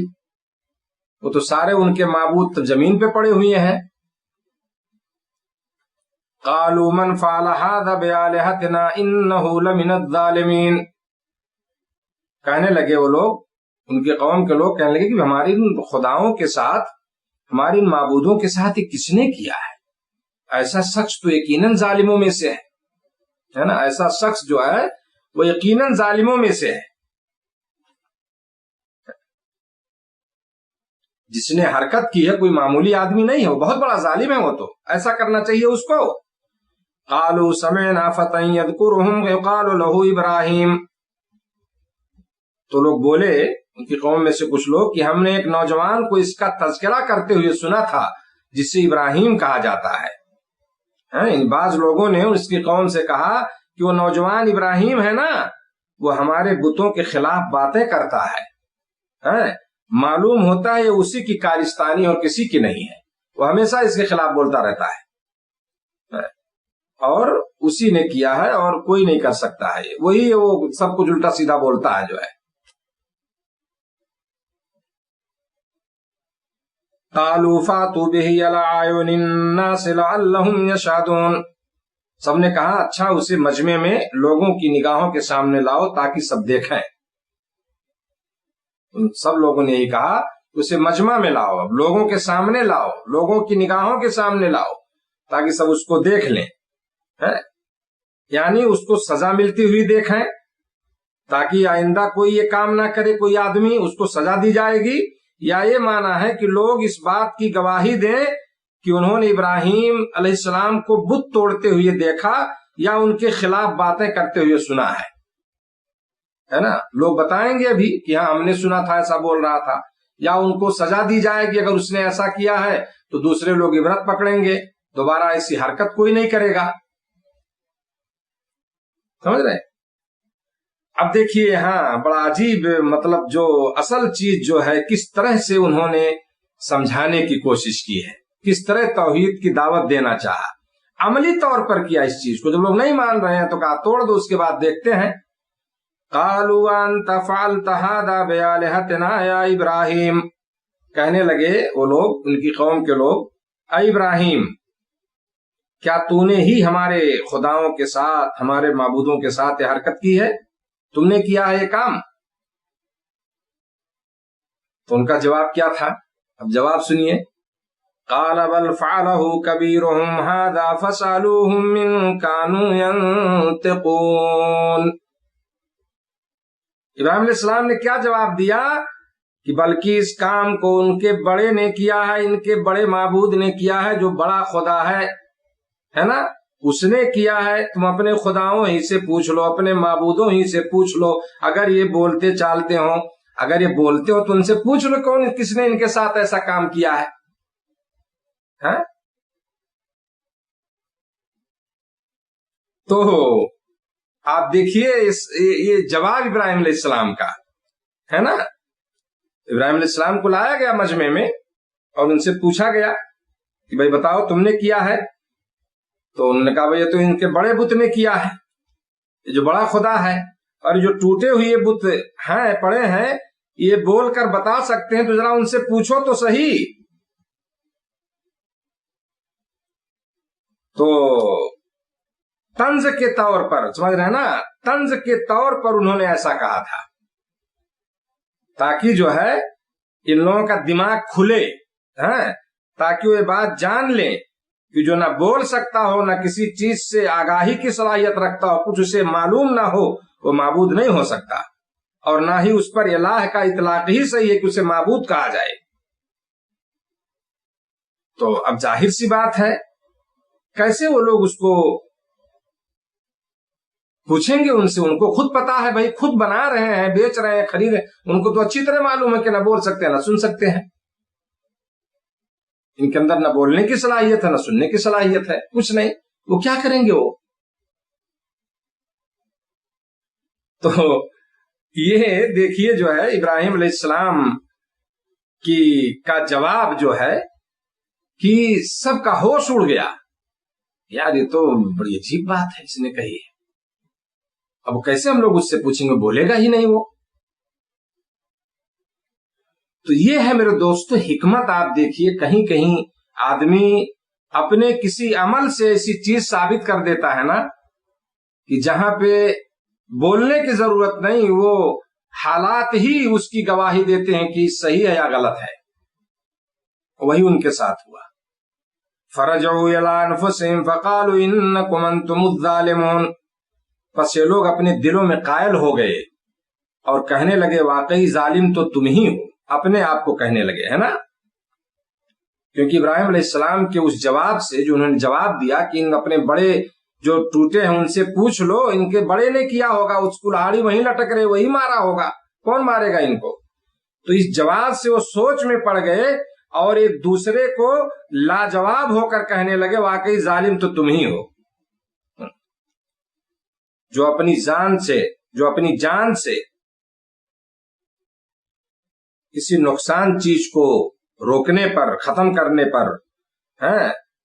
وہ تو سارے ان کے معبود تو زمین پہ پڑے ہوئے ہیں۔ قالوا من فعل هذا بآلهتنا انه لمن الظالمین، کہنے لگے وہ لوگ، ان کے قوم کے لوگ کہنے لگے کہ ہماری خداؤں کے ساتھ، ہماری ان معبودوں کے ساتھ یہ کس نے کیا ہے؟ ایسا شخص تو یقیناً ظالموں میں سے ہے نا، ایسا شخص جو ہے وہ یقیناً ظالموں میں سے ہے، جس نے حرکت کی ہے کوئی معمولی آدمی نہیں ہے، وہ بہت بڑا ظالم ہے، وہ تو ایسا کرنا چاہیے اس کو۔ قالوا سمعنا فتى يذكرهم يقال له ابراہیم، تو لوگ بولے، ان کی قوم میں سے کچھ لوگ، کہ ہم نے ایک نوجوان کو اس کا تذکرہ کرتے ہوئے سنا تھا جس سے ابراہیم کہا جاتا ہے۔ بعض لوگوں نے اس کی قوم سے کہا کہ وہ نوجوان ابراہیم ہے نا، وہ ہمارے بتوں کے خلاف باتیں کرتا ہے، معلوم ہوتا ہے یہ اسی کی کارستانی اور کسی کی نہیں ہے۔ وہ ہمیشہ اس کے خلاف بولتا رہتا ہے، اور اسی نے کیا ہے اور کوئی نہیں کر سکتا ہے، وہی ہے، وہ سب کچھ الٹا سیدھا بولتا ہے جو ہے۔ قالوا فاتوا به على اعين الناس لعلهم يشهدون، سب نے کہا اچھا اسے مجمع میں لوگوں کی نگاہوں کے سامنے لاؤ تاکہ سب دیکھیں۔ سب لوگوں نے یہی کہا اسے مجمع میں لاؤ، اب لوگوں کے سامنے لاؤ، لوگوں کی نگاہوں کے سامنے لاؤ تاکہ سب اس کو دیکھ لیں، یعنی اس کو سزا ملتی ہوئی دیکھیں، تاکہ آئندہ کوئی یہ کام نہ کرے، کوئی آدمی اس کو سزا دی جائے گی، یا یہ معنی ہے کہ لوگ اس بات کی گواہی دیں کہ انہوں نے ابراہیم علیہ السلام کو بت توڑتے ہوئے دیکھا یا ان کے خلاف باتیں کرتے ہوئے سنا ہے نا، لوگ بتائیں گے ابھی کہ ہاں ہم نے سنا تھا ایسا بول رہا تھا، یا ان کو سزا دی جائے گی اگر اس نے ایسا کیا ہے تو دوسرے لوگ عبرت پکڑیں گے، دوبارہ ایسی حرکت کوئی نہیں کرے گا، سمجھ رہے؟ اب دیکھیے ہاں بڑا عجیب، مطلب جو اصل چیز جو ہے کس طرح سے انہوں نے سمجھانے کی کوشش کی ہے، کس طرح توحید کی دعوت دینا چاہا، عملی طور پر کیا اس چیز کو، جب لوگ نہیں مان رہے ہیں تو کہا توڑ دو، اس کے بعد دیکھتے ہیں۔ قالوا انت فعلت هذا بآلهتنا یا ابراہیم، کہنے لگے وہ لوگ، ان کی قوم کے لوگ، اے ابراہیم کیا تو نے ہی ہمارے خداؤں کے ساتھ، ہمارے معبودوں کے ساتھ یہ حرکت کی ہے، تم نے کیا ہے یہ کام؟ تو ان کا جواب کیا تھا؟ اب جواب سنیے۔ قال بل فعله كبيرهم هذا فاسألوهم إن كانوا ينطقون، ابراہیم علیہ السلام نے کیا جواب دیا کہ بلکہ اس کام کو ان کے بڑے نے کیا ہے، ان کے بڑے معبود نے کیا ہے، جو بڑا خدا ہے نا، اس نے کیا ہے، تم اپنے خداؤں ہی سے پوچھ لو، اپنے معبودوں ہی سے پوچھ لو، اگر یہ بولتے چالتے ہوں، اگر یہ بولتے ہو تو ان سے پوچھ لو کون، کس نے ان کے ساتھ ایسا کام کیا ہے، ہاں؟ تو آپ دیکھیے یہ جواب ابراہیم علیہ السلام کا ہے نا، ابراہیم علیہ السلام کو لایا گیا مجمع میں اور ان سے پوچھا گیا کہ بھائی بتاؤ تم نے کیا ہے، تو انہوں نے کہا بھائی یہ تو ان کے بڑے بت نے کیا ہے، یہ جو بڑا خدا ہے، اور جو ٹوٹے ہوئے بت ہیں پڑے ہیں یہ بول کر بتا سکتے ہیں، تو ذرا ان سے پوچھو تو صحیح۔ تو طنز کے طور پر، سمجھ رہے ہیں نا، طنز کے طور پر انہوں نے ایسا کہا تھا تاکہ جو ہے ان لوگوں کا دماغ کھلے، تاکہ وہ یہ بات جان لیں کہ جو نہ بول سکتا ہو، نہ کسی چیز سے آگاہی کی صلاحیت رکھتا ہو، کچھ اسے معلوم نہ ہو، وہ معبود نہیں ہو سکتا، اور نہ ہی اس پر الہ کا اطلاق ہی صحیح ہے کہ اسے معبود کہا جائے۔ تو اب ظاہر سی بات ہے کیسے وہ لوگ اس کو پوچھیں گے ان سے، ان کو خود پتا ہے بھائی، خود بنا رہے ہیں، بیچ رہے ہیں، خرید رہے ہیں، ان کو تو اچھی طرح معلوم ہے کہ نہ بول سکتے ہیں نہ سن سکتے ہیں، ان کے اندر نہ بولنے کی صلاحیت ہے نہ سننے کی صلاحیت ہے، کچھ نہیں، وہ کیا کریں گے وہ؟ تو یہ دیکھیے جو ہے ابراہیم علیہ السلام کا جواب جو ہے کہ سب کا ہوش اڑ گیا، یار یہ تو بڑی عجیب بات ہے اس نے کہی ہے، اب کیسے ہم لوگ اس سے پوچھیں گے، بولے گا ہی نہیں وہ۔ تو یہ ہے میرے دوستو حکمت، آپ دیکھیے کہیں کہیں آدمی اپنے کسی عمل سے ایسی چیز ثابت کر دیتا ہے نا کہ جہاں پہ بولنے کی ضرورت نہیں، وہ حالات ہی اس کی گواہی دیتے ہیں کہ صحیح ہے یا غلط ہے، وہی ان کے ساتھ ہوا۔ فرجعوا الى انفسهم فقالوا انکم انتم الظالمون، پس یہ لوگ اپنے دلوں میں قائل ہو گئے اور کہنے لگے واقعی ظالم تو تم ہی ہو، اپنے آپ کو کہنے لگے، ہے نا، کیونکہ ابراہیم علیہ السلام کے اس جواب سے، جو انہوں نے جواب دیا کہ ان اپنے بڑے جو ٹوٹے ہیں ان سے پوچھ لو، ان کے بڑے نے کیا ہوگا، اس کلاڑی وہیں لٹک رہے وہی مارا ہوگا، کون مارے گا ان کو، تو اس جواب سے وہ سوچ میں پڑ گئے اور ایک دوسرے کو لاجواب ہو کر کہنے لگے واقعی ظالم تو تم ہی ہو، جو اپنی جان سے کسی نقصان چیز کو روکنے پر، ختم کرنے پر ہے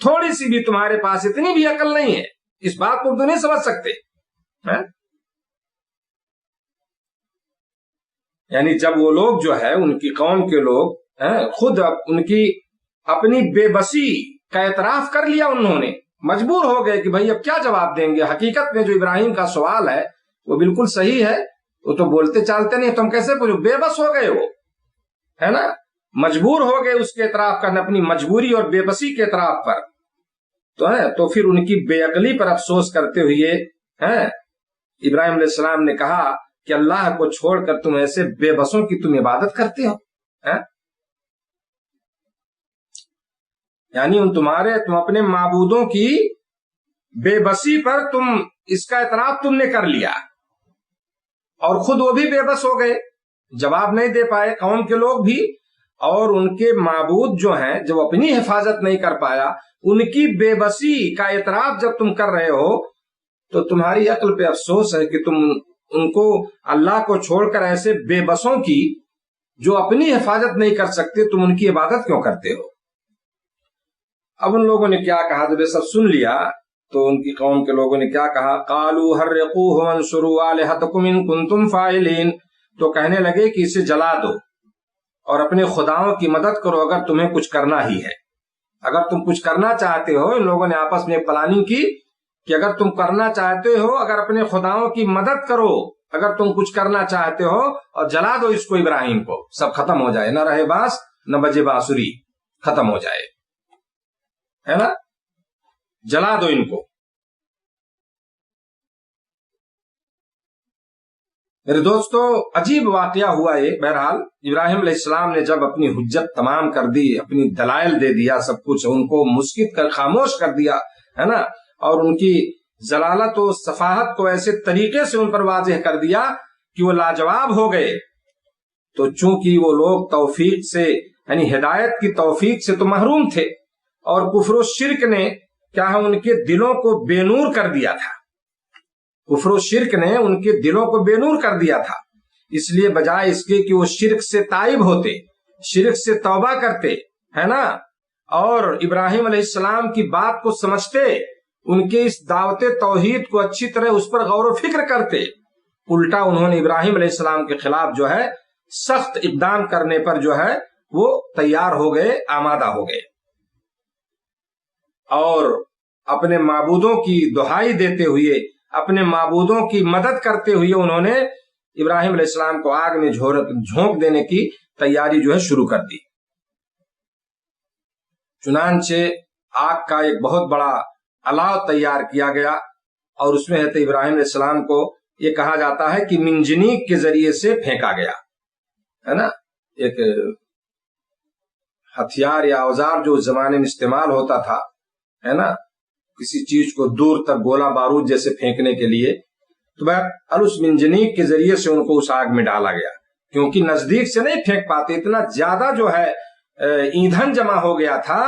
تھوڑی سی بھی تمہارے پاس اتنی بھی عقل نہیں ہے، اس بات کو تو نہیں سمجھ سکتے؟ یعنی جب وہ لوگ جو ہے ان کی قوم کے لوگ خود ان کی اپنی بے بسی کا اعتراف کر لیا، انہوں نے مجبور ہو گئے کہ بھائی اب کیا جواب دیں گے۔ حقیقت میں جو ابراہیم کا سوال ہے وہ بالکل صحیح ہے، وہ تو بولتے چالتے نہیں، تم کیسے پوچھو؟ بے بس ہو گئے وہ، ہے نا، مجبور ہو گئے اس کے اعتراف کرنے، اپنی مجبوری اور بے بسی کے اعتراف پر، تو پھر ان کی بے عقلی پر افسوس کرتے ہوئے ابراہیم علیہ السلام نے کہا کہ اللہ کو چھوڑ کر تم ایسے بے بسوں کی تم عبادت کرتے ہو، یعنی تم اپنے معبودوں کی بے بسی پر تم اس کا اعتراف تم نے کر لیا، اور خود وہ بھی بے بس ہو گئے، جواب نہیں دے پائے، قوم کے لوگ بھی، اور ان کے معبود جو ہیں جو اپنی حفاظت نہیں کر پایا، ان کی بے بسی کا اعتراف جب تم کر رہے ہو تو تمہاری عقل پہ افسوس ہے کہ تم ان کو اللہ کو چھوڑ کر ایسے بے بسوں کی جو اپنی حفاظت نہیں کر سکتے تم ان کی عبادت کیوں کرتے ہو؟ اب ان لوگوں نے کیا کہا جب یہ سب سن لیا تو ان کی قوم کے لوگوں نے کیا کہا؟ قالوا حرقوه وانصروا آلهتكم ان كنتم فاعلین، تو کہنے لگے کہ اسے جلا دو اور اپنے خداؤں کی مدد کرو اگر تمہیں کچھ کرنا ہی ہے، اگر تم کچھ کرنا چاہتے ہو۔ ان لوگوں نے آپس میں پلاننگ کی کہ اگر تم کرنا چاہتے ہو، اگر اپنے خداؤں کی مدد کرو، اگر تم کچھ کرنا چاہتے ہو، اور جلا دو اس کو، ابراہیم کو، سب ختم ہو جائے، نہ رہے باس نہ بجے بانسری، ختم ہو جائے، ہے نا، جلا دو ان کو۔ میرے دوستو عجیب واقعہ ہوا یہ۔ بہرحال ابراہیم علیہ السلام نے جب اپنی حجت تمام کر دی، اپنی دلائل دے دیا، سب کچھ ان کو مسکت کر خاموش کر دیا، ہے نا، اور ان کی ضلالت و سفاہت کو ایسے طریقے سے ان پر واضح کر دیا کہ وہ لاجواب ہو گئے، تو چونکہ وہ لوگ توفیق سے، یعنی ہدایت کی توفیق سے تو محروم تھے، اور کفر و شرک نے کیا ہے ان کے دلوں کو بے نور کر دیا تھا، کفر و شرک نے ان کے دلوں کو بے نور کر دیا تھا، اس لیے بجائے اس کے کہ وہ شرک سے تائب ہوتے، شرک سے توبہ کرتے، ہے نا، اور ابراہیم علیہ السلام کی بات کو سمجھتے، ان کے اس دعوت توحید کو اچھی طرح اس پر غور و فکر کرتے، الٹا انہوں نے ابراہیم علیہ السلام کے خلاف جو ہے سخت اقدام کرنے پر جو ہے وہ تیار ہو گئے، آمادہ ہو گئے، اور اپنے معبودوں کی دہائی دیتے ہوئے، اپنے معبودوں کی مدد کرتے ہوئے انہوں نے ابراہیم علیہ السلام کو آگ میں جھونک دینے کی تیاری جو ہے شروع کر دی۔ چنانچہ آگ کا ایک بہت بڑا الاؤ تیار کیا گیا، اور اس میں حضرت ابراہیم علیہ السلام کو یہ کہا جاتا ہے کہ منجنیق کے ذریعے سے پھینکا گیا، ہے نا، ایک ہتھیار یا اوزار جو اس زمانے میں استعمال ہوتا تھا، ہے نا، کسی چیز کو دور تک گولہ بارود جیسے پھینکنے کے لیے، تو اس منجنیق کے ذریعے سے ان کو اس آگ میں ڈالا گیا، کیونکہ نزدیک سے نہیں پھینک پاتے، اتنا زیادہ جو ہے ایندھن جمع ہو گیا تھا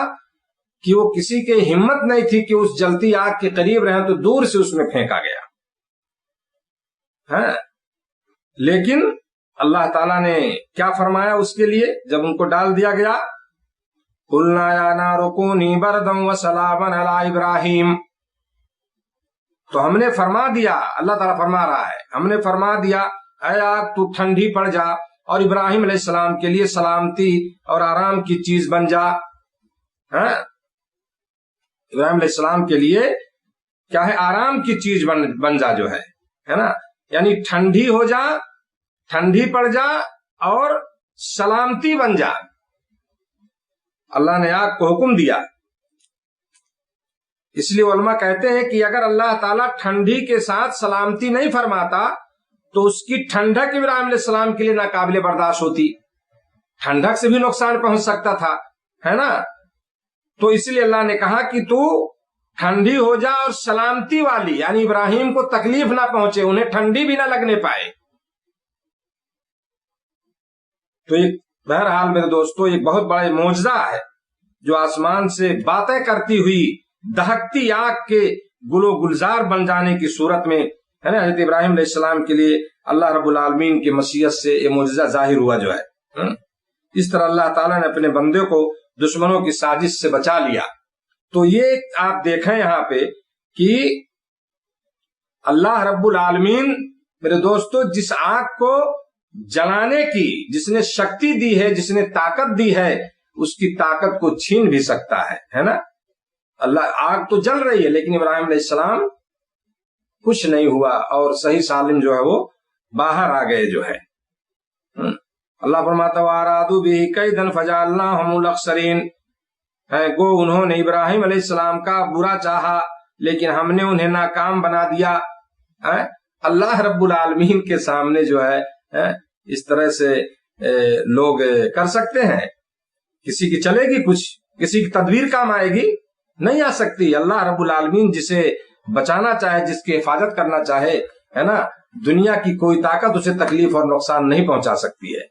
کہ وہ کسی کے ہمت نہیں تھی کہ اس جلتی آگ کے قریب رہیں، تو دور سے اس میں پھینکا گیا، ہاں۔ لیکن اللہ تعالیٰ نے کیا فرمایا اس کے لیے جب ان کو ڈال دیا گیا؟ قُلْنَا يَا نَارُ كُونِي بَرْدًا وَسَلَامًا عَلَىٰ ابراہیم، تو ہم نے فرما دیا، اللہ تعالیٰ فرما رہا ہے، ہم نے فرما دیا اے آگ تو ٹھنڈی پڑ جا، اور ابراہیم علیہ السلام کے لیے سلامتی اور آرام کی چیز بن جا، ہاں، ابراہیم علیہ السلام کے لیے کیا ہے؟ آرام کی چیز بن جا جو ہے نا، یعنی ٹھنڈی ہو جا، ٹھنڈی پڑ جا اور سلامتی بن جا۔ اللہ نے آگ کو حکم دیا، اس لیے علماء کہتے ہیں کہ اگر اللہ تعالیٰ ٹھنڈی کے ساتھ سلامتی نہیں فرماتا تو اس کی ٹھنڈک ابراہیم علیہ السلام کے لیے ناقابل برداشت ہوتی، ٹھنڈک سے بھی نقصان پہنچ سکتا تھا، ہے نا، تو اس لیے اللہ نے کہا کہ تو ٹھنڈی ہو جا اور سلامتی والی، یعنی ابراہیم کو تکلیف نہ پہنچے، انہیں ٹھنڈی بھی نہ لگنے پائے۔ تو ایک بہرحال میرے دوستو ایک بہت بڑا معجزہ ہے جو آسمان سے باتیں کرتی ہوئی دہکتی آگ کے گل و گلزار بن جانے کی صورت میں، ہے نا، حضرت ابراہیم علیہ السلام کے لیے اللہ رب العالمین کی مشیت سے یہ معجزہ ظاہر ہوا جو ہے۔ اس طرح اللہ تعالیٰ نے اپنے بندے کو دشمنوں کی سازش سے بچا لیا۔ تو یہ آپ دیکھیں یہاں پہ کہ اللہ رب العالمین میرے دوستو جس آگ کو جلانے کی جس نے شکتی دی ہے، جس نے طاقت دی ہے، اس کی طاقت کو چھین بھی سکتا ہے نا. اللہ آگ تو جل رہی ہے لیکن ابراہیم علیہ السلام کچھ نہیں ہوا اور صحیح سالم جو ہے وہ باہر آ گئے جو ہے. اللہ فرماتا وَأَرَادُوا بِهِ كَيْدًا فَجَعَلْنَاهُمُ الْأَخْسَرِينَ. گو انہوں نے ابراہیم علیہ السلام کا برا چاہا لیکن ہم نے انہیں ناکام بنا دیا. اللہ رب العالمین کے سامنے جو ہے اس طرح سے لوگ کر سکتے ہیں؟ کسی کی چلے گی کچھ؟ کسی کی تدبیر کام آئے گی؟ نہیں آ سکتی. اللہ رب العالمین جسے بچانا چاہے، جس کی حفاظت کرنا چاہے، ہے نا، دنیا کی کوئی طاقت اسے تکلیف اور نقصان نہیں پہنچا سکتی ہے.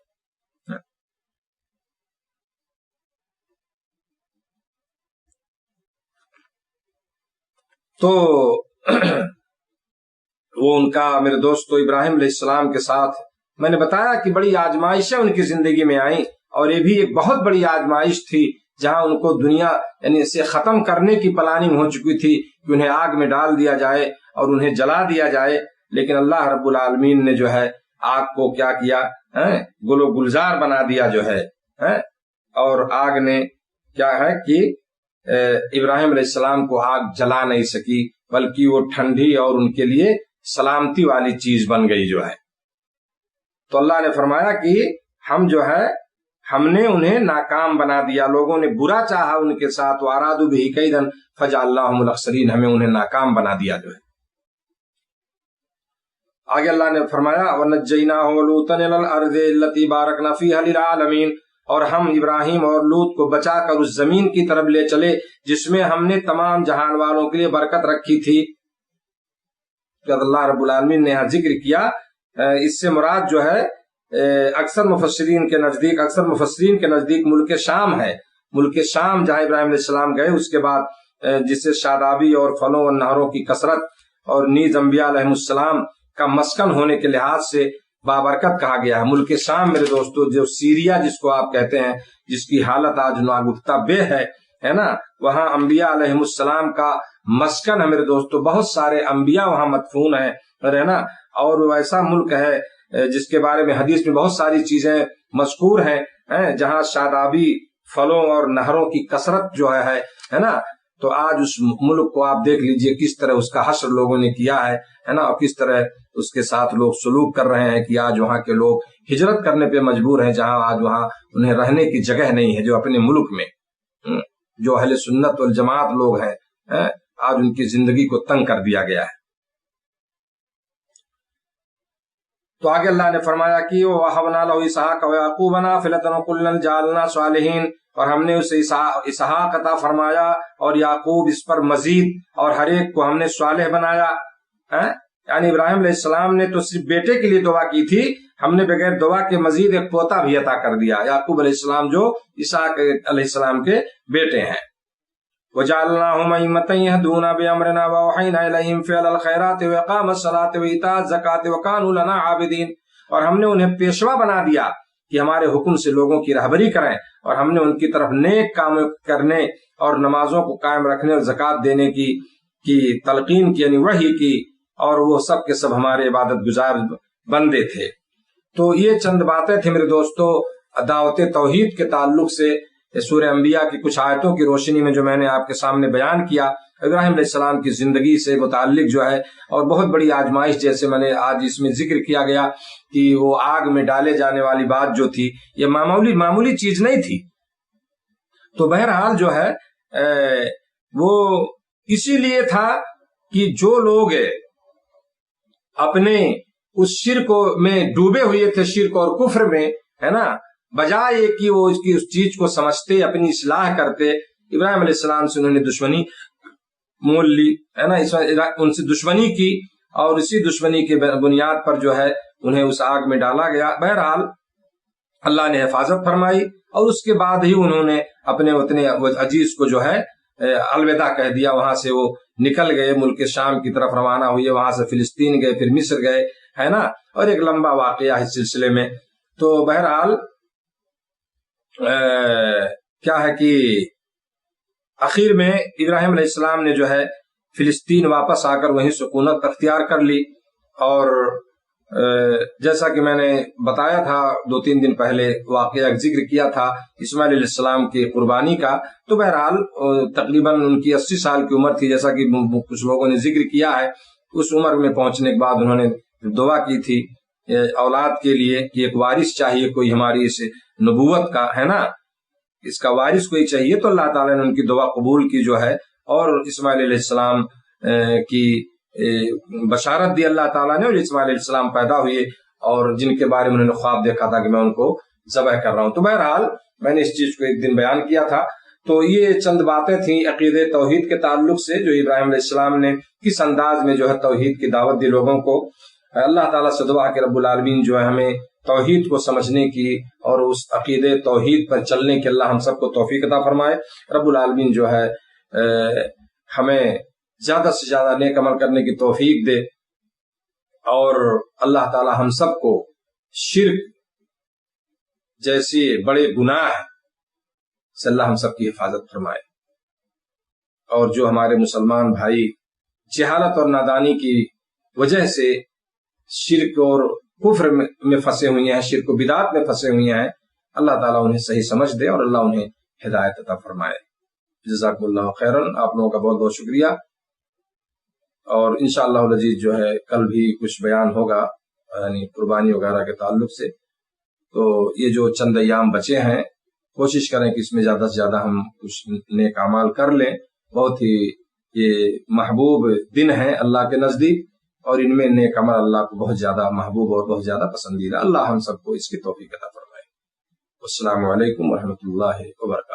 تو وہ ان کا میرے دوستو ابراہیم علیہ السلام کے ساتھ میں نے بتایا کہ بڑی آزمائشیں ان کی زندگی میں آئیں، اور یہ بھی ایک بہت بڑی آزمائش تھی جہاں ان کو دنیا یعنی اسے ختم کرنے کی پلاننگ ہو چکی تھی کہ انہیں آگ میں ڈال دیا جائے اور انہیں جلا دیا جائے. لیکن اللہ رب العالمین نے جو ہے آگ کو کیا کیا، گل و گلزار بنا دیا جو ہے. اور آگ نے کیا ہے کہ ابراہیم علیہ السلام کو آگ جلا نہیں سکی، بلکہ وہ ٹھنڈی اور ان کے لیے سلامتی والی چیز بن گئی جو ہے. تو اللہ نے فرمایا کہ ہم جو ہے ہم نے انہیں ناکام بنا دیا. لوگوں نے برا چاہا ان کے ساتھ، وَأَرَادُوا بِهِ كَيْدًا فَجَعَلْنَاهُمُ الْأَخْسَرِينَ، ہمیں انہیں ناکام بنا دیا جو ہے. آگے اللہ نے فرمایا وَنَجَّيْنَاهُ وَلُوطًا إِلَى الْأَرْضِ الَّتِي بَارَكْنَا فِيهَا لِلْعَالَمِينَ، اور ہم ابراہیم اور لوط کو بچا کر اس زمین کی طرف لے چلے جس میں ہم نے تمام جہان والوں کے لیے برکت رکھی تھی. جب اللہ رب العالمین نے یہاں ذکر کیا، اس سے مراد جو ہے اکثر مفسرین کے نزدیک ملک شام ہے. ملک شام جہاں ابراہیم علیہ السلام گئے، اس کے بعد جسے شادابی اور پھلوں اور نہروں کی کثرت اور نیز انبیاء علیہ السلام کا مسکن ہونے کے لحاظ سے بابرکت کہا گیا ہے. ملک شام میرے دوستو، جو سیریا جس کو آپ کہتے ہیں، جس کی حالت آج ناگفتہ بے ہے نا، وہاں انبیاء علیہ السلام کا مسکن ہے میرے دوستو. بہت سارے انبیاء وہاں مدفون ہیں، ہے نا، اور وہ ایسا ملک ہے جس کے بارے میں حدیث میں بہت ساری چیزیں مذکور ہیں، جہاں شادابی پھلوں اور نہروں کی کثرت جو ہے نا. تو آج اس ملک کو آپ دیکھ لیجئے کس طرح اس کا حشر لوگوں نے کیا ہے نا، اور کس طرح اس کے ساتھ لوگ سلوک کر رہے ہیں کہ آج وہاں کے لوگ ہجرت کرنے پہ مجبور ہیں، جہاں آج وہاں انہیں رہنے کی جگہ نہیں ہے. جو اپنے ملک میں جو اہل سنت والجماعت لوگ ہیں، آج ان کی زندگی کو تنگ کر دیا گیا ہے. تو آگے اللہ نے فرمایا کہ وَوَهَبْنَا لَهُ إِسْحَاقَ وَيَعْقُوبَ نَافِلَةً وَكُلًّا جَعَلْنَا صَالِحِينَ، اور ہم نے اسے اسحاق عطا فرمایا اور یعقوب اس پر مزید، اور ہر ایک کو ہم نے صالح بنایا. یعنی ابراہیم علیہ السلام نے تو صرف بیٹے کے لیے دعا کی تھی، ہم نے بغیر دعا کے مزید ایک پوتا بھی عطا کر دیا، یعقوب علیہ السلام جو اسحاق علیہ السلام کے بیٹے ہیں. وَجَعَلْنَاهُمْ أَئِمَّةً يَهْدُونَ بِأَمْرِنَا وَأَوْحَيْنَا إِلَيْهِمْ فِعْلَ الْخَيْرَاتِ وَإِقَامَ الصَّلَاةِ وَإِيتَاءَ الزَّكَاةِ وَكَانُوا لَنَا عَابِدِينَ، اور ہم نے انہیں پیشوا بنا دیا کہ ہمارے حکم سے لوگوں کی رہبری کریں، اور ہم نے ان کی طرف نیک کام کرنے اور نمازوں کو قائم رکھنے اور زکوٰۃ دینے کی تلقین کی، یعنی وحی کی، اور وہ سب کے سب ہمارے عبادت گزار بندے تھے. تو یہ چند باتیں تھیں میرے دوستو دعوت توحید کے تعلق سے سورہ انبیاء کی کچھ آیتوں کی روشنی میں جو میں نے آپ کے سامنے بیان کیا ابراہیم علیہ السلام کی زندگی سے متعلق جو ہے. اور بہت بڑی آزمائش جیسے میں نے آج اس میں ذکر کیا گیا کہ وہ آگ میں ڈالے جانے والی بات جو تھی یہ معمولی چیز نہیں تھی. تو بہرحال جو ہے وہ اسی لیے تھا کہ جو لوگ اپنے اس شرک میں ڈوبے ہوئے تھے، شرک اور کفر میں، ہے نا، بجائے کہ وہ اس چیز کو سمجھتے، اپنی اصلاح کرتے، ابراہیم علیہ السلام سے انہوں نے دشمنی مول لی، ہے نا، ان سے دشمنی کی، اور اسی دشمنی کے بنیاد پر جو ہے انہیں اس آگ میں ڈالا گیا. بہرحال اللہ نے حفاظت فرمائی، اور اس کے بعد ہی انہوں نے اپنے وطن عزیز کو جو ہے الوداع کہہ دیا. وہاں سے وہ نکل گئے، ملک شام کی طرف روانہ ہوئے، وہاں سے فلسطین گئے، پھر مصر گئے، ہے نا، اور ایک لمبا واقعہ اس سلسلے میں. تو بہرحال کیا ہے کہ آخر میں ابراہیم علیہ السلام نے جو ہے فلسطین واپس آ کر وہیں سکونت اختیار کر لی، اور جیسا کہ میں نے بتایا تھا 2-3 دن پہلے واقعہ ذکر کیا تھا اسماعیل علیہ السلام کی قربانی کا، تو بہرحال تقریباً ان کی 80 سال کی عمر تھی، جیسا کہ کچھ لوگوں نے ذکر کیا ہے۔ اس عمر میں پہنچنے کے بعد انہوں نے دعا کی تھی اولاد کے لیے کہ ایک وارث چاہیے، کوئی ہماری اس نبوت کا ہے نا، اس کا وارث کوئی چاہیے، تو اللہ تعالیٰ نے ان کی دعا قبول کی جو ہے، اور اسماعیل علیہ السلام کی بشارت دی اللہ تعالیٰ نے، اور اسماعیل علیہ السلام پیدا ہوئے، اور جن کے بارے میں انہوں نے خواب دیکھا تھا کہ میں ان کو ذبح کر رہا ہوں۔ تو بہرحال میں نے اس چیز کو ایک دن بیان کیا تھا۔ تو یہ چند باتیں تھیں عقیدہ توحید کے تعلق سے، جو ابراہیم علیہ السلام نے کس انداز میں جو ہے توحید کی دعوت دی لوگوں کو۔ اللہ تعالیٰ سے دعا کہ رب العالمین جو ہے ہمیں توحید کو سمجھنے کی اور اس عقیدہ توحید پر چلنے کے اللہ ہم سب کو توفیق عطا فرمائے۔ رب العالمین جو ہے ہمیں زیادہ سے زیادہ نیک عمل کرنے کی توفیق دے، اور اللہ تعالیٰ ہم سب کو شرک جیسے بڑے گناہ سے اللہ ہم سب کی حفاظت فرمائے، اور جو ہمارے مسلمان بھائی جہالت اور نادانی کی وجہ سے شرک اور کفر میں پھنسے ہوئے ہیں، شرک و بدعات میں پھنسے ہوئے ہیں، اللہ تعالیٰ انہیں صحیح سمجھ دے اور اللہ انہیں ہدایت عطا فرمائے۔ جزاکم اللہ خیرن، آپ لوگوں کا بہت بہت شکریہ، اور انشاءاللہ العزیز جو ہے کل بھی کچھ بیان ہوگا یعنی قربانی وغیرہ کے تعلق سے۔ تو یہ جو چند ایام بچے ہیں کوشش کریں کہ اس میں زیادہ سے زیادہ ہم کچھ نیک اعمال کر لیں۔ بہت ہی یہ محبوب دن ہے اللہ کے نزدیک، اور ان میں نیک عمل اللہ کو بہت زیادہ محبوب اور بہت زیادہ پسندیدہ۔ اللہ ہم سب کو اس کی توفیق عطا فرمائے۔ السلام علیکم ورحمۃ اللہ وبرکاتہ۔